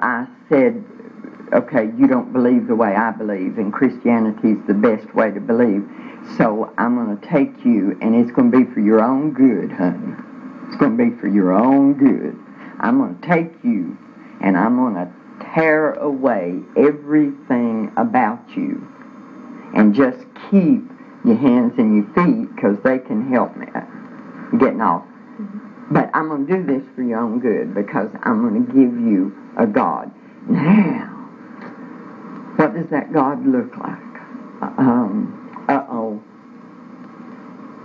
I said, okay, you don't believe the way I believe, and Christianity is the best way to believe, so I'm going to take you, and it's going to be for your own good, honey. It's going to be for your own good. I'm going to take you, and I'm going to tear away everything about you, and just keep your hands and your feet, because they can help me getting off. But I'm going to do this for your own good, because I'm going to give you a God. Now, what does that God look like?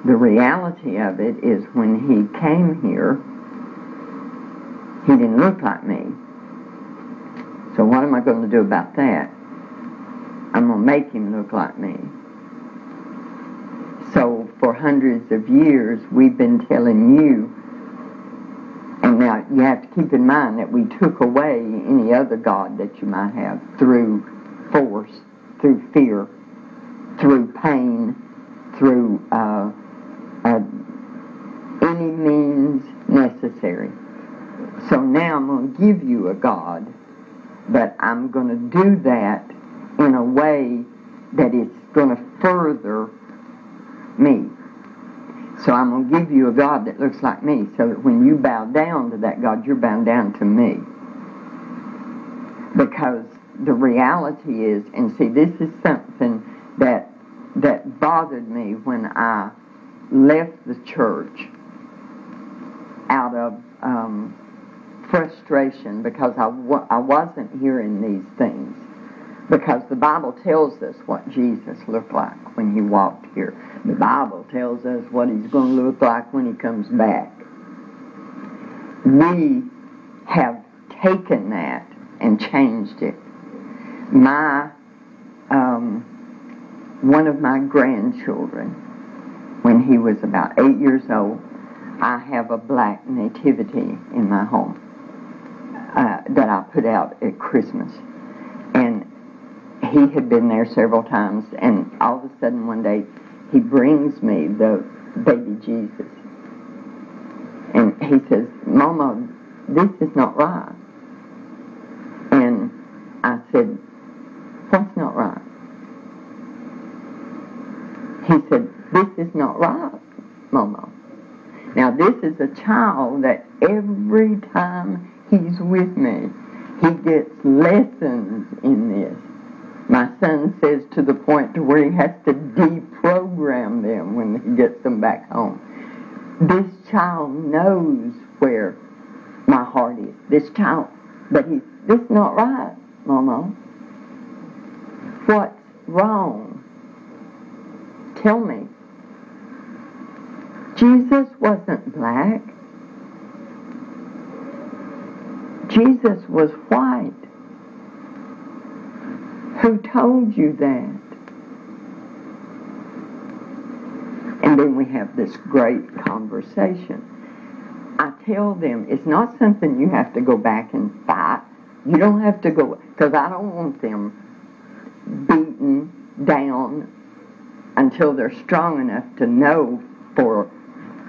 The reality of it is, when he came here, he didn't look like me. So what am I going to do about that? I'm going to make him look like me. So for hundreds of years, we've been telling you, and now you have to keep in mind that we took away any other God that you might have through force, through fear, through pain, through any means necessary. So now I'm going to give you a God, but I'm going to do that in a way that it's going to further me. So I'm going to give you a God that looks like me, so that when you bow down to that God, you're bowing down to me. Because the reality is, and see, this is something that bothered me when I left the church out of frustration, because I wasn't hearing these things. Because the Bible tells us what Jesus looked like when he walked here. The Bible tells us what he's going to look like when he comes back. We have taken that and changed it. One of my grandchildren, when he was about 8 years old, I have a black nativity in my home that I put out at Christmas. And he had been there several times, and all of a sudden one day he brings me the baby Jesus. And he says, Mama, this is not right. And I said, what's not right? He said, this is not right, Mama. Now this is a child that every time he's with me, he gets lessons in this. My son says to the point to where he has to deprogram them when he gets them back home. This child knows where my heart is. This child, but this is not right, Mama. What's wrong? Tell me. Jesus wasn't black. Jesus was white. Who told you that? And then we have this great conversation. I tell them it's not something you have to go back and fight. You don't have to go, because I don't want them beaten down until they're strong enough to know for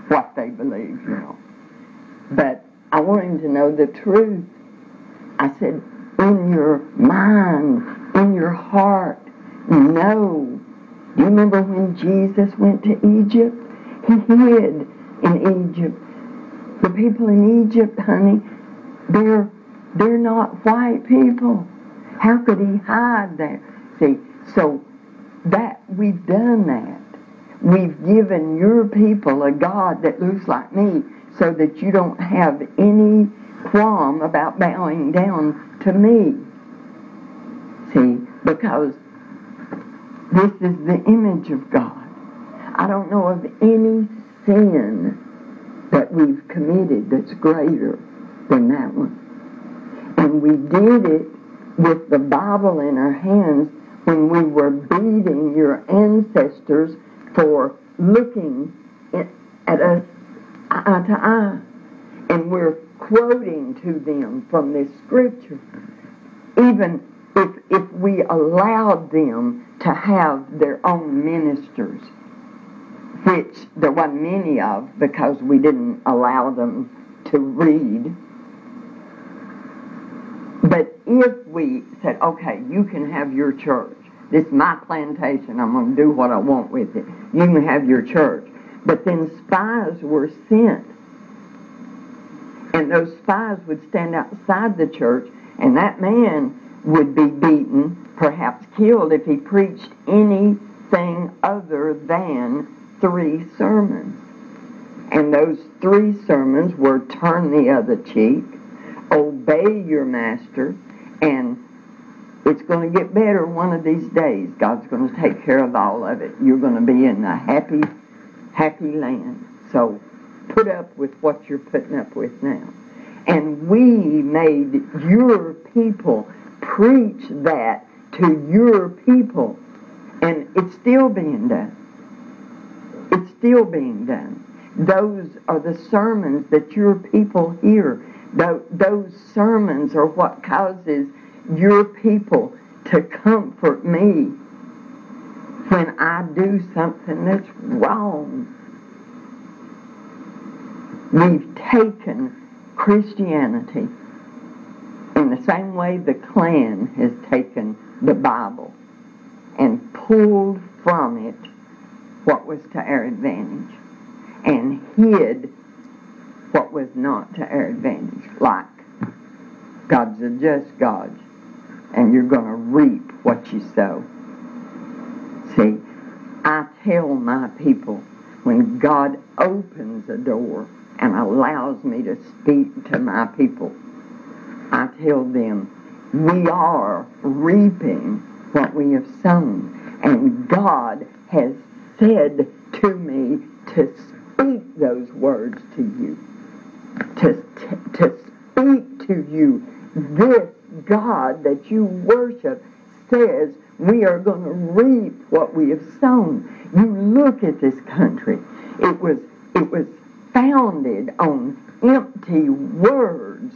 what they believe, you know. But I want him to know the truth. I said, in your mind, in your heart, know. Do you remember when Jesus went to Egypt? He hid in Egypt. The people in Egypt, honey, they're not white people. How could he hide there? See, so that we've done that. We've given your people a God that looks like me, so that you don't have any qualm about bowing down to me. See, because this is the image of God. I don't know of any sin that we've committed that's greater than that one. And we did it with the Bible in our hands when we were beating your ancestors for looking at us eye to eye. And we're quoting to them from this scripture. Even if we allowed them to have their own ministers, which there wasn't many of because we didn't allow them to read. But if we said, okay, you can have your church. This is my plantation. I'm going to do what I want with it. You can have your church. But then spies were sent. And those spies would stand outside the church, and that man would be beaten, perhaps killed, if he preached anything other than 3 sermons. And those 3 sermons were turn the other cheek, obey your master, and it's going to get better one of these days. God's going to take care of all of it. You're going to be in a happy, happy land. So put up with what you're putting up with now. And we made your people preach that to your people. And it's still being done. It's still being done. Those are the sermons that your people hear. Those sermons are what causes your people to comfort me when I do something that's wrong. We've taken Christianity in the same way the Klan has taken the Bible and pulled from it what was to our advantage and hid what was not to our advantage. Like, God's a just God, and you're going to reap what you sow. See, I tell my people, when God opens a door and allows me to speak to my people, I tell them, we are reaping what we have sown. And God has said to me to speak those words to you. To speak to you. This God that you worship says we are going to reap what we have sown. You look at this country. It was founded on empty words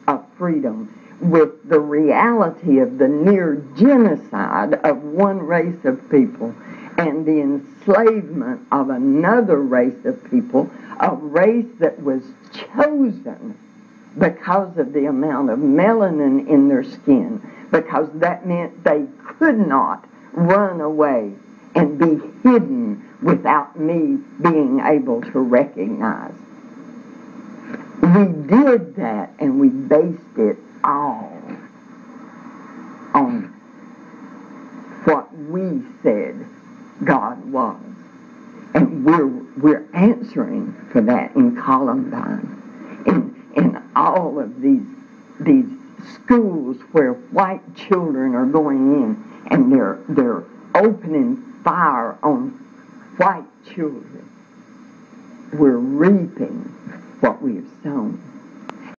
of freedom, with the reality of the near genocide of one race of people and the enslavement of another race of people, a race that was chosen because of the amount of melanin in their skin, because that meant they could not run away and be hidden without me being able to recognize. We did that, and we based it all on what we said God was. And we're answering for that in Columbine, in all of these schools where white children are going in and they're opening fire on white children. We're reaping what we have sown.